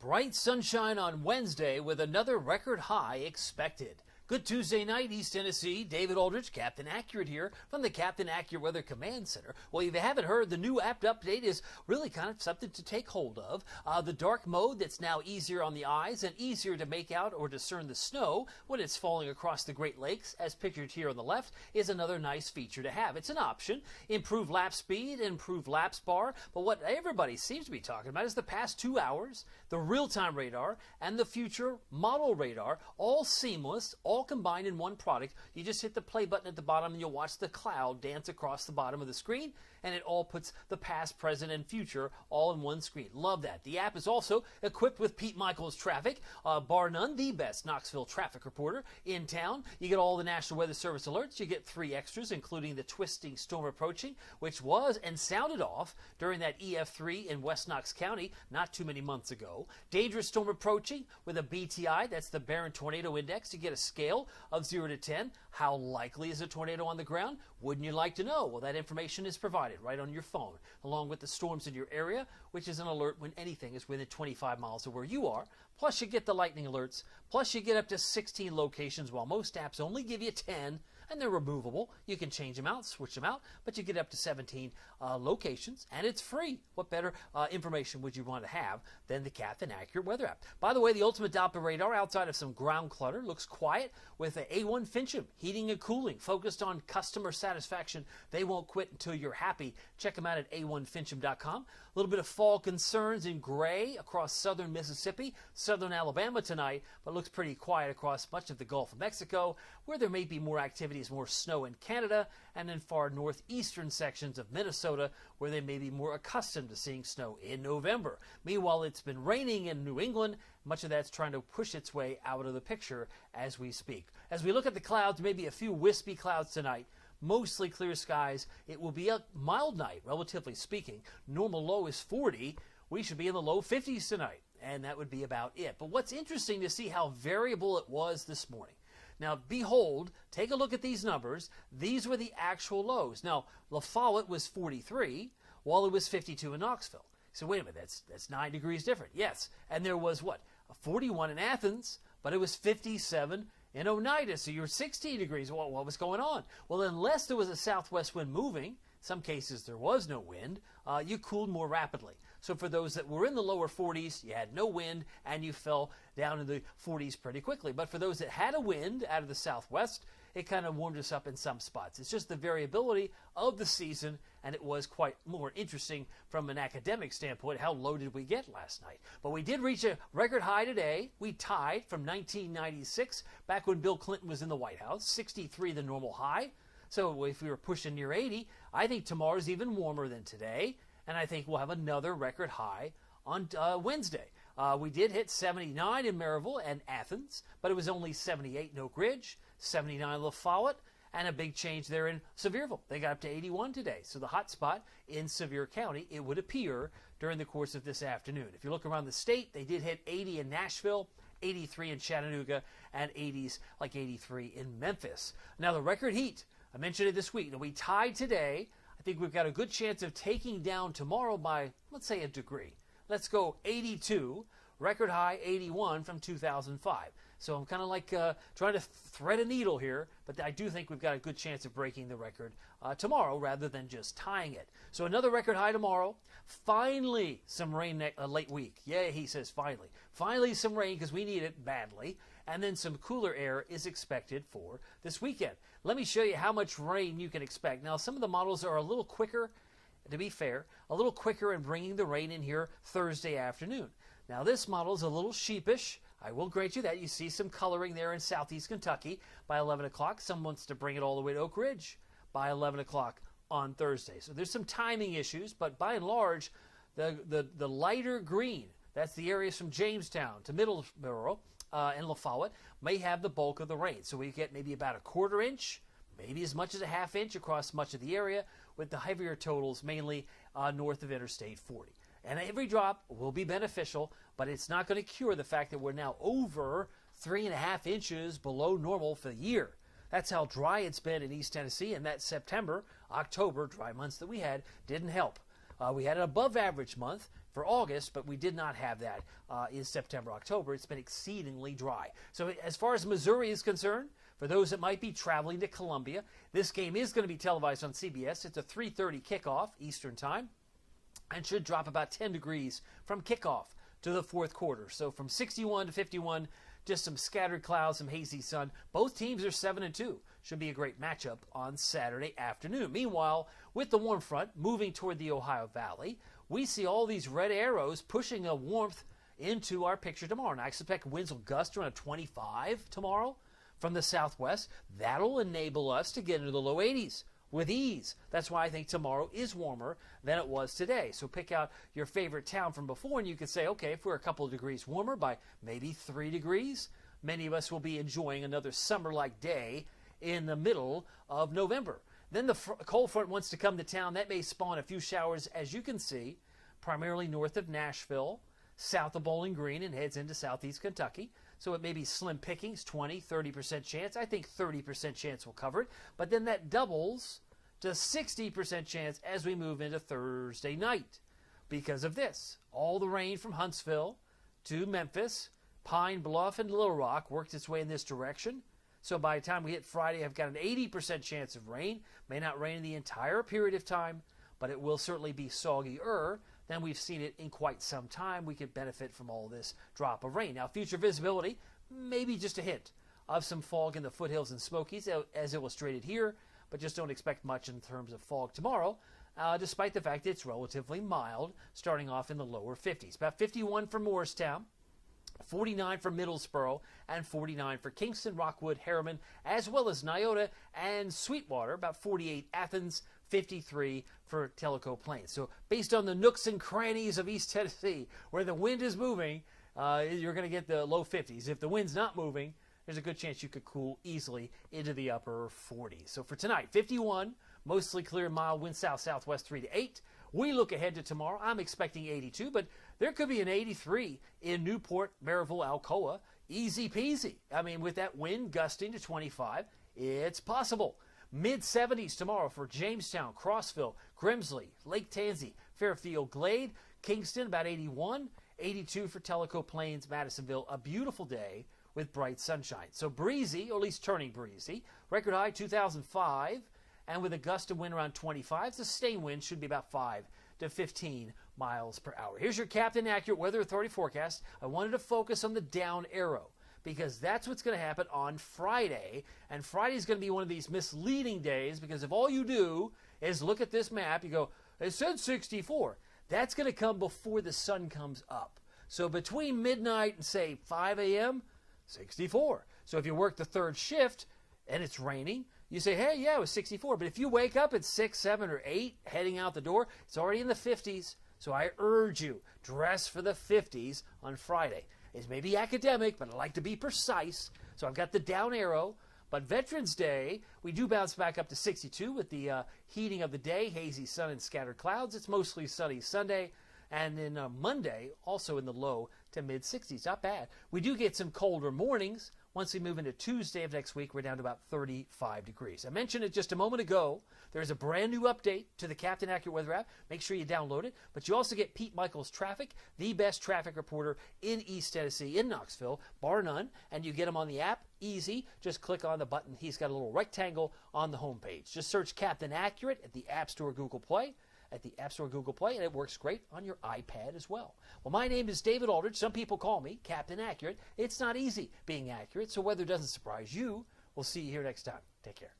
Bright sunshine on Wednesday with another record high expected. Good Tuesday night, East Tennessee. David Aldridge, Captain Accurate here from the Captain Accurate Weather Command Center. Well, if you haven't heard, the new app update is really kind of something to take hold of. The dark mode that's now easier on the eyes and easier to make out or discern the snow when it's falling across the Great Lakes, as pictured here on the left, is another nice feature to have. It's an option. Improved lap speed, improved lapse bar. But what everybody seems to be talking about is the past 2 hours, the real-time radar, and the future model radar, all seamless, all combined in one product. You just hit the play button at the bottom and you'll watch the cloud dance across the bottom of the screen, and it all puts the past, present, and future all in one screen. Love that. The app is also equipped with Pete Michaels Traffic, bar none, the best Knoxville traffic reporter in town. You get all the National Weather Service alerts. You get 3 extras, including the twisting storm approaching, which was and sounded off during that EF3 in West Knox County not too many months ago. Dangerous storm approaching with a BTI, that's the Barron Tornado Index. You get a scale of 0 to 10. How likely is a tornado on the ground? Wouldn't you like to know? Well, that information is provided right on your phone, along with the storms in your area, which is an alert when anything is within 25 miles of where you are. Plus, you get the lightning alerts. Plus, you get up to 16 locations, while most apps only give you 10, and they're removable. You can change them out, switch them out, but you get up to 17 locations, and it's free. What better information would you want to have than the Captain Accurate Weather app? By the way, the Ultimate Doppler radar, outside of some ground clutter, looks quiet with a A1 Fincham heating and cooling, focused on customer satisfaction. They won't quit until you're happy. Check them out at a1fincham.com. A little bit of fall concerns in gray across southern Mississippi, southern Alabama tonight, but looks pretty quiet across much of the Gulf of Mexico, where there may be more activity as more snow in Canada, and in far northeastern sections of Minnesota, where they may be more accustomed to seeing snow in November. Meanwhile, it's been raining in New England. Much of that's trying to push its way out of the picture as we speak. As we look at the clouds, maybe a few wispy clouds tonight. Mostly clear skies. It will be a mild night, relatively speaking. Normal low is 40. We should be in the low 50s tonight, and that would be about it. But what's interesting to see how variable it was this morning. Now, behold, take a look at these numbers. These were the actual lows. Now, La Follette was 43, while it was 52 in Knoxville. So wait a minute, that's 9 degrees different. Yes, and there was what? 41 in Athens, but it was 57 in Oneida, so you're 16 degrees. Well, what was going on? Well, unless there was a southwest wind moving, in some cases there was no wind, you cooled more rapidly. So for those that were in the lower 40s, you had no wind, and you fell down in the 40s pretty quickly. But for those that had a wind out of the southwest, it kind of warmed us up in some spots. It's just the variability of the season, and it was quite more interesting from an academic standpoint. How low did we get last night? But we did reach a record high today. We tied from 1996, back when Bill Clinton was in the White House, 63 the normal high. So if we were pushing near 80, I think tomorrow's even warmer than today, and I think we'll have another record high on Wednesday. We did hit 79 in Maryville and Athens, but it was only 78 in Oak Ridge, 79 La Follette, and a big change there in Sevierville. They got up to 81 today. So the hot spot in Sevier County, it would appear, during the course of this afternoon. If you look around the state, they did hit 80 in Nashville, 83 in Chattanooga, and 80s like 83 in Memphis. Now the record heat, I mentioned it this week. Now we tied today. I think we've got a good chance of taking down tomorrow by, let's say, a degree. Let's go 82, record high 81 from 2005. So I'm kind of like trying to thread a needle here, but I do think we've got a good chance of breaking the record tomorrow rather than just tying it. So another record high tomorrow. Finally, some rain late week. Yeah, he says finally. Finally some rain because we need it badly. And then some cooler air is expected for this weekend. Let me show you how much rain you can expect. Now, some of the models are a little quicker, to be fair, a little quicker in bringing the rain in here Thursday afternoon. Now, this model is a little sheepish. I will grant you that. You see some coloring there in southeast Kentucky by 11 o'clock. Some wants to bring it all the way to Oak Ridge by 11 o'clock on Thursday. So there's some timing issues, but by and large, the lighter green, that's the areas from Jamestown to Middleborough and La Follette, may have the bulk of the rain. So we get maybe about a quarter inch, maybe as much as a half inch across much of the area, with the heavier totals mainly north of Interstate 40. And every drop will be beneficial, but it's not going to cure the fact that we're now over 3.5 inches below normal for the year. That's how dry it's been in East Tennessee, and that September, October dry months that we had didn't help. We had an above average month, for August, but we did not have that in September, October. It's been exceedingly dry. So as far as Missouri is concerned, for those that might be traveling to Columbia, this game is going to be televised on CBS. It's a 3:30 kickoff Eastern time and should drop about 10 degrees from kickoff to the fourth quarter. So from 61 to 51, just some scattered clouds, some hazy sun. Both teams are 7-2. Should be a great matchup on Saturday afternoon. Meanwhile, with the warm front moving toward the Ohio Valley, we see all these red arrows pushing a warmth into our picture tomorrow. And I expect winds will gust around 25 tomorrow from the southwest. That'll enable us to get into the low 80s with ease. That's why I think tomorrow is warmer than it was today. So pick out your favorite town from before, and you can say, okay, if we're a couple of degrees warmer by maybe 3 degrees, many of us will be enjoying another summer-like day in the middle of November. Then the cold front wants to come to town. That may spawn a few showers, as you can see, primarily north of Nashville, south of Bowling Green, and heads into southeast Kentucky. So it may be slim pickings, 20, 30% chance. I think 30% chance will cover it. But then that doubles to 60% chance as we move into Thursday night. Because of this, all the rain from Huntsville to Memphis, Pine Bluff, and Little Rock worked its way in this direction. So by the time we hit Friday, I've got an 80% chance of rain. May not rain in the entire period of time, but it will certainly be soggier than we've seen it in quite some time. We could benefit from all this drop of rain. Now, future visibility, maybe just a hint of some fog in the foothills and Smokies, as illustrated here, but just don't expect much in terms of fog tomorrow, despite the fact it's relatively mild, starting off in the lower 50s. About 51 for Morristown, 49 for Middlesboro, and 49 for Kingston, Rockwood, Harriman, as well as Nyota and Sweetwater, about 48 Athens, 53 for Tellico Plains. So based on the nooks and crannies of East Tennessee, where the wind is moving, you're going to get the low 50s. If the wind's not moving, there's a good chance you could cool easily into the upper 40s. So for tonight, 51, mostly clear, mild wind south-southwest 3 to 8. We look ahead to tomorrow. I'm expecting 82, but there could be an 83 in Newport, Maryville, Alcoa. Easy peasy. I mean, with that wind gusting to 25, it's possible. Mid-70s tomorrow for Jamestown, Crossville, Grimsley, Lake Tansy, Fairfield, Glade, Kingston, about 81. 82 for Tellico Plains, Madisonville. A beautiful day with bright sunshine. So breezy, or at least turning breezy. Record high 2005. And with a gust of wind around 25, sustained wind should be about 5 to 15 miles per hour. Here's your Captain Accurate Weather Authority forecast. I wanted to focus on the down arrow because that's what's going to happen on Friday. And Friday is going to be one of these misleading days because if all you do is look at this map, you go, it said 64. That's going to come before the sun comes up. So between midnight and, say, 5 a.m., 64. So if you work the third shift and it's raining, you say, hey, yeah, it was 64. But if you wake up at 6, 7, or 8, heading out the door, it's already in the 50s. So I urge you, dress for the 50s on Friday. It may be academic, but I like to be precise. So I've got the down arrow. But Veterans Day, we do bounce back up to 62 with the heating of the day, hazy sun and scattered clouds. It's mostly sunny Sunday. And then Monday, also in the low to mid-60s. Not bad. We do get some colder mornings. Once we move into Tuesday of next week, we're down to about 35 degrees. I mentioned it just a moment ago. There's a brand new update to the Captain Accurate Weather app. Make sure you download it. But you also get Pete Michaels Traffic, the best traffic reporter in East Tennessee, in Knoxville, bar none. And you get him on the app. Easy. Just click on the button. He's got a little rectangle on the homepage. Just search Captain Accurate at the App Store, Google Play. At the App Store, Google Play, and it works great on your iPad as well. Well, my name is David Aldridge. Some people call me Captain Accurate. It's not easy being accurate, so weather doesn't surprise you. We'll see you here next time. Take care.